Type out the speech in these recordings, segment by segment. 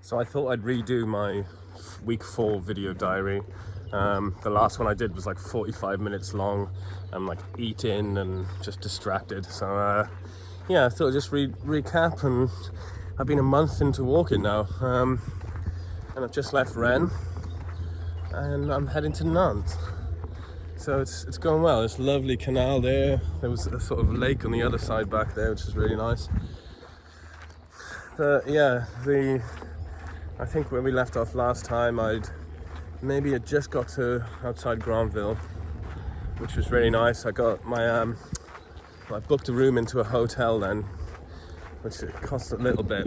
So I thought I'd redo my week 4 video diary. The last one I did was like 45 minutes long. I'm like eating and just distracted. So yeah, I thought I'd just recap. And I've been a month into walking now. And I've just left Rennes and I'm heading to Nantes. So it's going well. There's a lovely canal there. There was a sort of lake on the other side back there, which is really nice. But yeah, I think when we left off last time, I'd just got to outside Granville, which was really nice. I got my I booked a room into a hotel then, which it cost a little bit,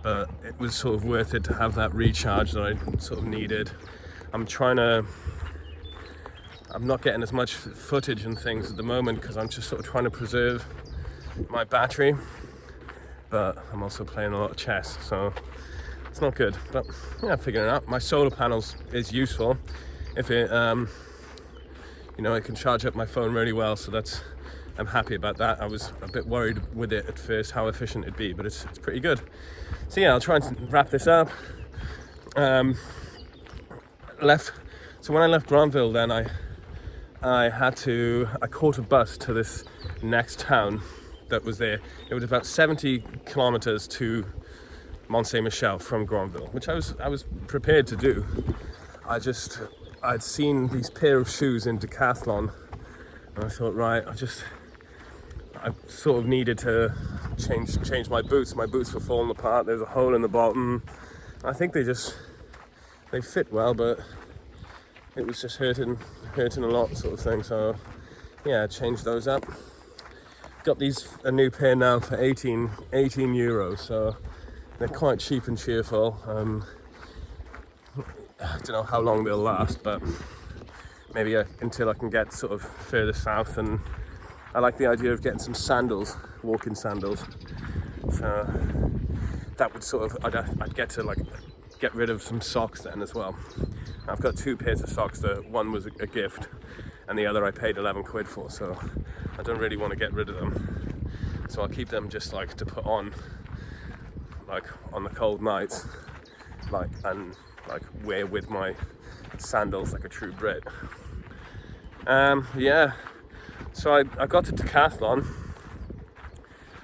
but it was sort of worth it to have that recharge that I sort of needed. I'm not getting as much footage and things at the moment because I'm just sort of trying to preserve my battery, but I'm also playing a lot of chess, so it's not good. But yeah, figuring it out. My solar panels is useful if it it can charge up my phone really well, so I'm happy about that. I was a bit worried with it at first how efficient it'd be, but it's pretty good. So yeah, I'll try and wrap this up. So when I left Granville, then I caught a bus to this next town that was there. It was about 70 kilometers to Mont Saint-Michel from Granville, which I was prepared to do. I'd seen these pair of shoes in Decathlon, and I thought, right, I sort of needed to change my boots. My boots were falling apart. There's a hole in the bottom. I think they fit well, but it was just hurting a lot, sort of thing. So yeah, I changed those up. Got a new pair now for 18 euros. So they're quite cheap and cheerful. I don't know how long they'll last, but maybe until I can get sort of further south. And I like the idea of getting some sandals, walking sandals. So that would sort of, I'd get to get rid of some socks then as well. I've got 2 pairs of socks. One was a gift, and the other I paid 11 quid for. So I don't really want to get rid of them. So I'll keep them just to put on, on the cold nights, and wear with my sandals like a true Brit. Yeah, so I got to Decathlon,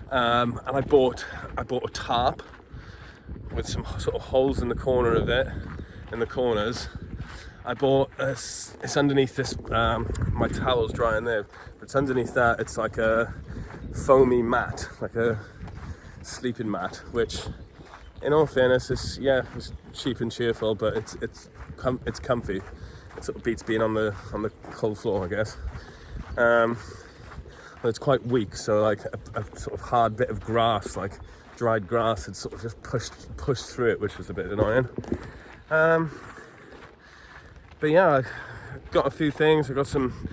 and I bought a tarp with some sort of holes in the corner of it, in the corners. I bought it's underneath this, my towel's drying there, but it's underneath that. It's like a foamy mat, like a sleeping mat, which in all fairness is, yeah, it's cheap and cheerful, but it's comfy. It sort of beats being on the cold floor, I guess. But it's quite weak, so a sort of hard bit of grass, like dried grass, had sort of just pushed through it, which was a bit annoying. But yeah, I got a few things. I got some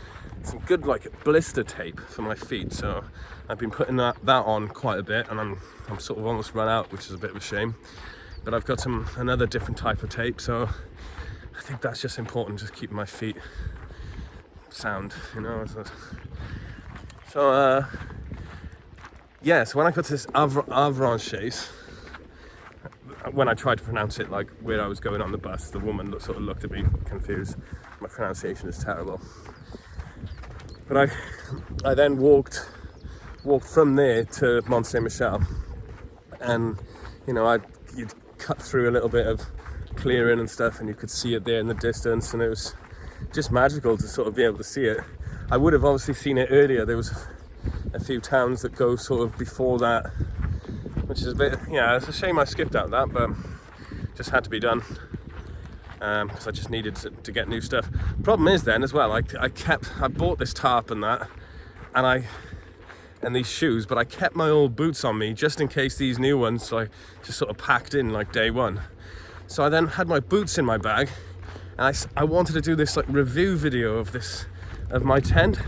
good blister tape for my feet, so I've been putting that on quite a bit, and I'm sort of almost run out, which is a bit of a shame. But I've got another different type of tape, so I think that's just important, just keeping my feet sound, So yeah, so when I got to this Avranches, when I tried to pronounce it where I was going on the bus, the woman sort of looked at me confused. My pronunciation is terrible. But I then walked from there to Mont Saint-Michel, and you'd cut through a little bit of clearing and stuff, and you could see it there in the distance, and it was just magical to sort of be able to see it. I would have obviously seen it earlier. There was a few towns that go sort of before that, which is a bit, yeah, it's a shame I skipped out that, but just had to be done, because I just needed to get new stuff. Problem is then as well, I bought this tarp and that, and these shoes, but I kept my old boots on me just in case these new ones, so I just sort of packed in day one. So I then had my boots in my bag, and I wanted to do this review video of my tent.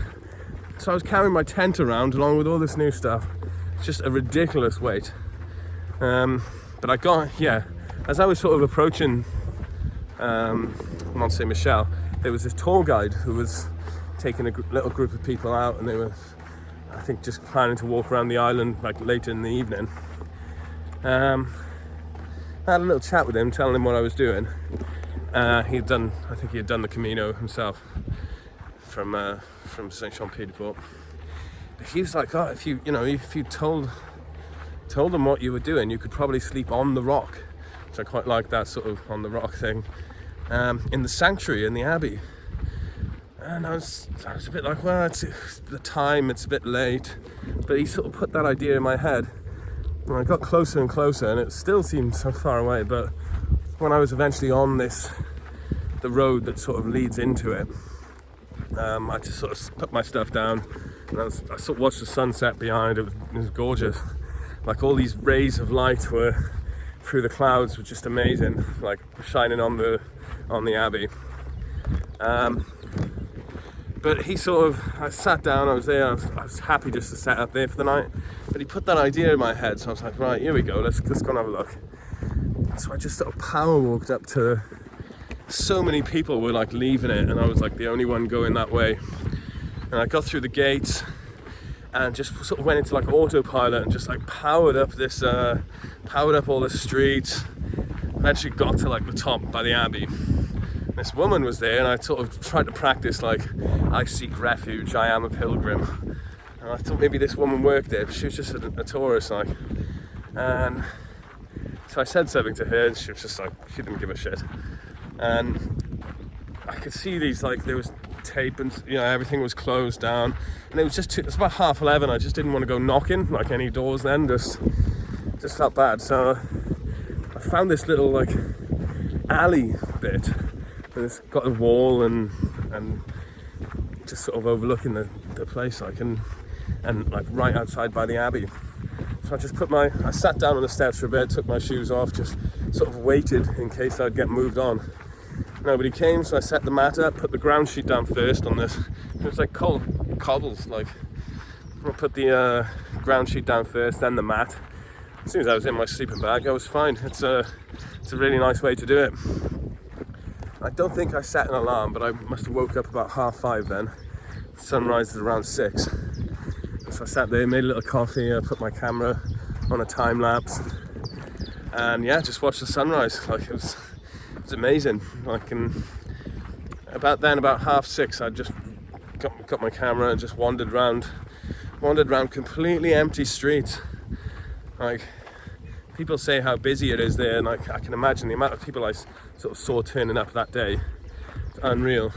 So I was carrying my tent around along with all this new stuff. It's just a ridiculous weight. But I got, yeah, as I was sort of approaching Mont Saint-Michel, there was this tour guide who was taking a little group of people out, and they were, I think, just planning to walk around the island later in the evening. I had a little chat with him, telling him what I was doing. I think he had done the Camino himself from Saint-Jean-Pied-de-Port. But he was like, oh, if you told them what you were doing, you could probably sleep on the rock, which I quite like, that sort of on the rock thing, in the sanctuary in the abbey. And I was a bit like, well, it's the time, it's a bit late. But he sort of put that idea in my head. And I got closer and closer, and it still seemed so far away. But when I was eventually on the road that sort of leads into it, I just sort of put my stuff down, and I sort of watched the sunset behind. It was gorgeous. Like, all these rays of light were through the clouds, were just amazing, like shining on the abbey. But I sat down, I was there, I was happy just to set up there for the night. But he put that idea in my head, so I was like, right, here we go, let's go and have a look. So I just sort of power walked up to, so many people were like leaving it, and I was like the only one going that way. And I got through the gates and just sort of went into like autopilot and just like powered up all the streets. Eventually got to like the top by the abbey. This woman was there, and I sort of tried to practice like, I seek refuge, I am a pilgrim. And I thought maybe this woman worked there, but she was just a tourist, like. And so I said something to her, and she was just like, she didn't give a shit. And I could see these, like, there was tape and, everything was closed down. And it was it's about 11:30, I just didn't want to go knocking, like, any doors then, just felt bad. So I found this little, like, alley bit. And it's got a wall and just sort of overlooking the place, like, and like right outside by the abbey. So I sat down on the steps for a bit, took my shoes off, just sort of waited in case I'd get moved on. Nobody came, so I set the mat up, put the ground sheet down first on this. It was like cobbles, like. I put the ground sheet down first, then the mat. As soon as I was in my sleeping bag, I was fine. It's a really nice way to do it. I don't think I set an alarm, but I must have woke up about 5:30 then. Sunrise is around 6. So I sat there, made a little coffee, I put my camera on a time lapse, and yeah, just watched the sunrise. Like, it was amazing. Like, and about 6:30, I just got my camera and just wandered around completely empty streets. Like, people say how busy it is there, and I can imagine the amount of people I sort of saw turning up that day. It's unreal.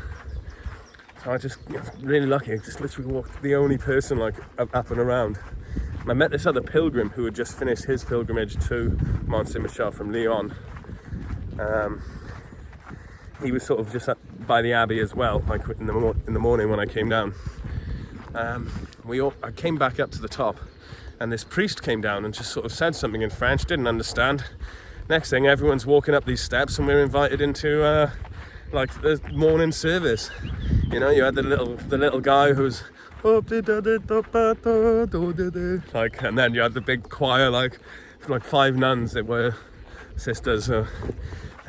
So I just, really lucky, I just literally walked, the only person like up and around. And I met this other pilgrim who had just finished his pilgrimage to Mont Saint-Michel from Lyon. He was sort of just up by the abbey as well, like in the morning when I came down. I came back up to the top, and this priest came down and just sort of said something in French, didn't understand. Next thing, everyone's walking up these steps, and we're invited into like the morning service. You had the little guy who's like, and then you had the big choir, like 5 nuns that were sisters. They're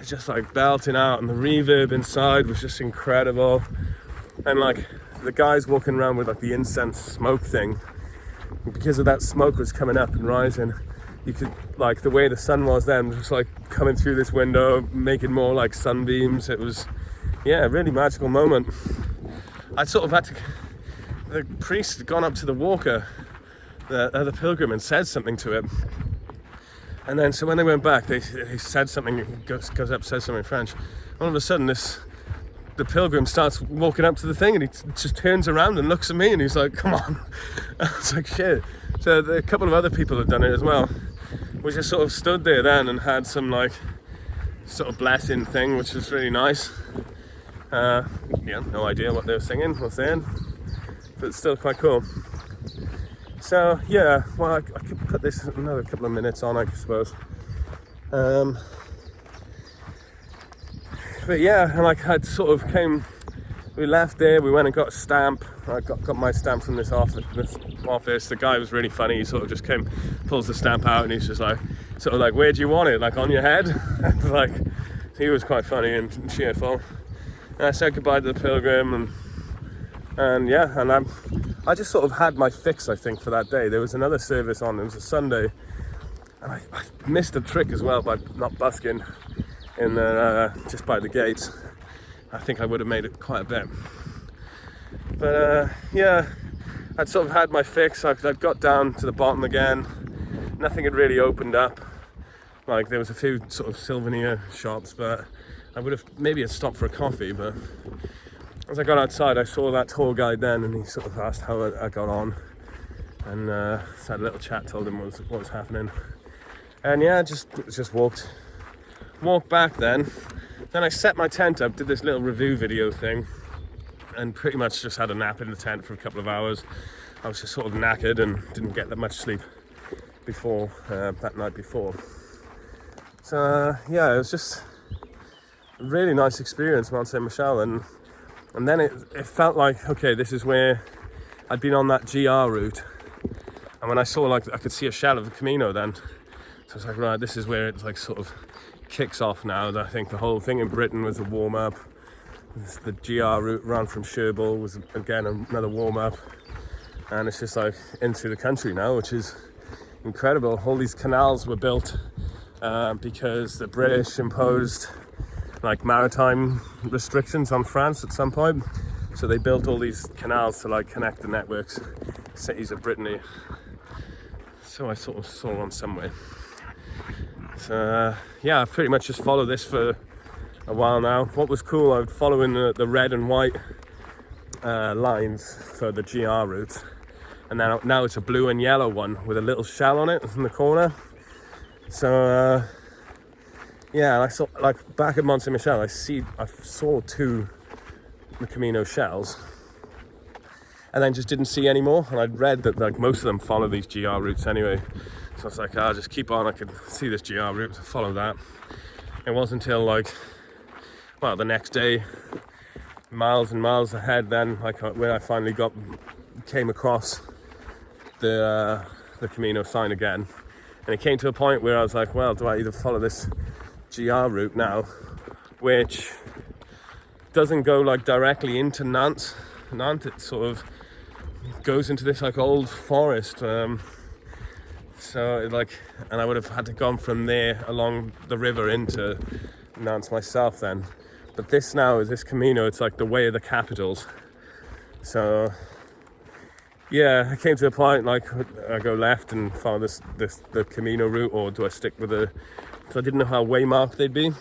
just like belting out, and the reverb inside was just incredible. And like the guys walking around with like the incense smoke thing, because of that smoke was coming up and rising, you could, like, the way the sun was then, just like coming through this window, making more like sunbeams. It was, a really magical moment. I sort of had to, the priest had gone up to the walker, the other pilgrim, and said something to him. And then, so when they went back, they said something, he goes up, says something in French. All of a sudden, the pilgrim starts walking up to the thing, and he just turns around and looks at me, and he's like, come on. I was like, shit. So a couple of other people had done it as well. We just sort of stood there then and had some like sort of blessing thing, which was really nice. No idea what they were singing or saying, but it's still quite cool. So yeah, well, I could put this another couple of minutes on, I suppose. But yeah, and like I sort of we left there, we went and got a stamp. I got my stamp from this office. The guy was really funny. He sort of just pulls the stamp out, and he's just like, sort of like, where do you want it? Like, on your head? Like, he was quite funny and cheerful. And I said goodbye to the pilgrim, and yeah, and I just sort of had my fix, I think, for that day. There was another service on, it was a Sunday, And I missed a trick as well by not busking in the, just by the gates. I think I would have made it quite a bit. But yeah, I'd sort of had my fix. I'd got down to the bottom again. Nothing had really opened up. Like there was a few sort of souvenir shops, but I would have maybe stopped for a coffee. But as I got outside, I saw that tour guide then, and he sort of asked how I got on, and so had a little chat, told him what was happening. And yeah, just walked back then. Then I set my tent up, did this little review video thing, and pretty much just had a nap in the tent for a couple of hours. I was just sort of knackered and didn't get that much sleep before, that night before. So yeah, it was just a really nice experience, Mont Saint Michel, and then it felt like, okay, this is where I'd been on that GR route, and when I saw, like, I could see a shell of the Camino then. So I was like, right, this is where it like sort of kicks off now. I think the whole thing in Britain was a warm-up. The GR route round from Cherbourg was again another warm-up. And it's just like into the country now, which is incredible. All these canals were built because the British imposed like maritime restrictions on France at some point. So they built all these canals to like connect the networks, cities of Brittany. So I sort of saw on somewhere. So yeah, I pretty much just followed this for a while now. What was cool, I was following the red and white lines for the GR route, and now it's a blue and yellow one with a little shell on it in the corner. So yeah, I saw, like back at Mont Saint Michel, I saw 2 Camino shells, and then just didn't see any more. And I'd read that like most of them follow these GR routes anyway. So I was like, I'll just keep on, I could see this GR route, follow that. It wasn't until like, well, the next day, miles and miles ahead then, like when I finally came across the Camino sign again. And it came to a point where I was like, well, do I either follow this GR route now, which doesn't go like directly into Nantes. It sort of goes into this like old forest. So like, and I would have had to gone from there along the river into Nantes myself then. But this now is this Camino, it's like the way of the capitals. So yeah, I came to a point like, I go left and follow the Camino route, or do I stick with so I didn't know how waymarked they'd be,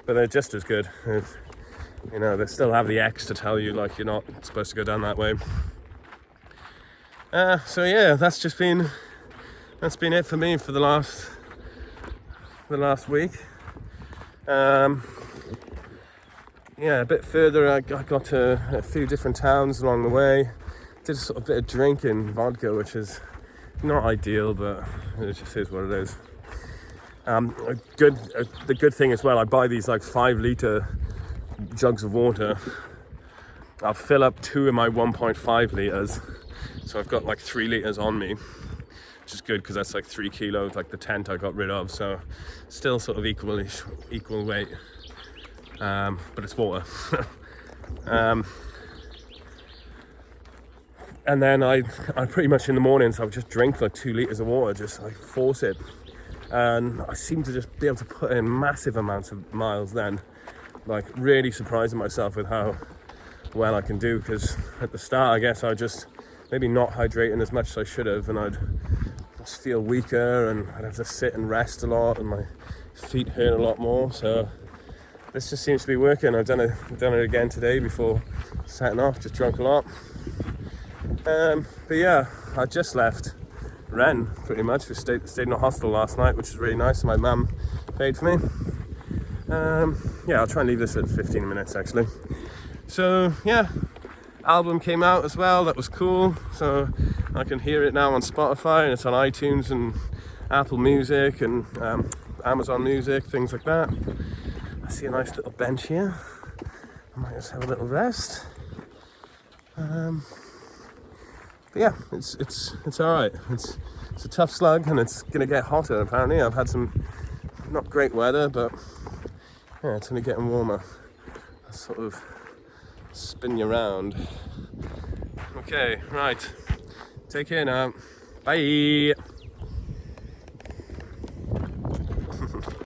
but they're just as good. You know, they still have the X to tell you like you're not supposed to go down that way. So yeah, that's been it for me for the last week. Yeah, a bit further, I got to a few different towns along the way. Did a sort of bit of drinking vodka, which is not ideal, but it just is what it is. The good thing as well, I buy these like 5-litre jugs of water. I'll fill up 2 of my 1.5 litres, so I've got like 3 litres on me, which is good because that's like 3 kilos, like the tent I got rid of, so still sort of equal weight, but it's water. And then I pretty much in the mornings I would just drink like 2 litres of water, just like force it, and I seem to just be able to put in massive amounts of miles then, like really surprising myself with how well I can do, because at the start I guess I just maybe not hydrating as much as I should have, and I'd just feel weaker and I'd have to sit and rest a lot and my feet hurt a lot more. So this just seems to be working. I've done it again today before setting off, just drunk a lot. But yeah, I just left Rennes pretty much. We stayed in a hostel last night, which is really nice. My mum paid for me. Yeah, I'll try and leave this at 15 minutes actually. So yeah, album came out as well, that was cool. So I can hear it now on Spotify, and it's on iTunes and Apple Music and Amazon Music, things like that. I see a nice little bench here. I might just have a little rest. But yeah, it's all right. It's a tough slug, and it's gonna get hotter apparently. I've had some not great weather, but yeah, it's only getting warmer. I'll sort of spin you around. Okay, right. Take care now. Bye.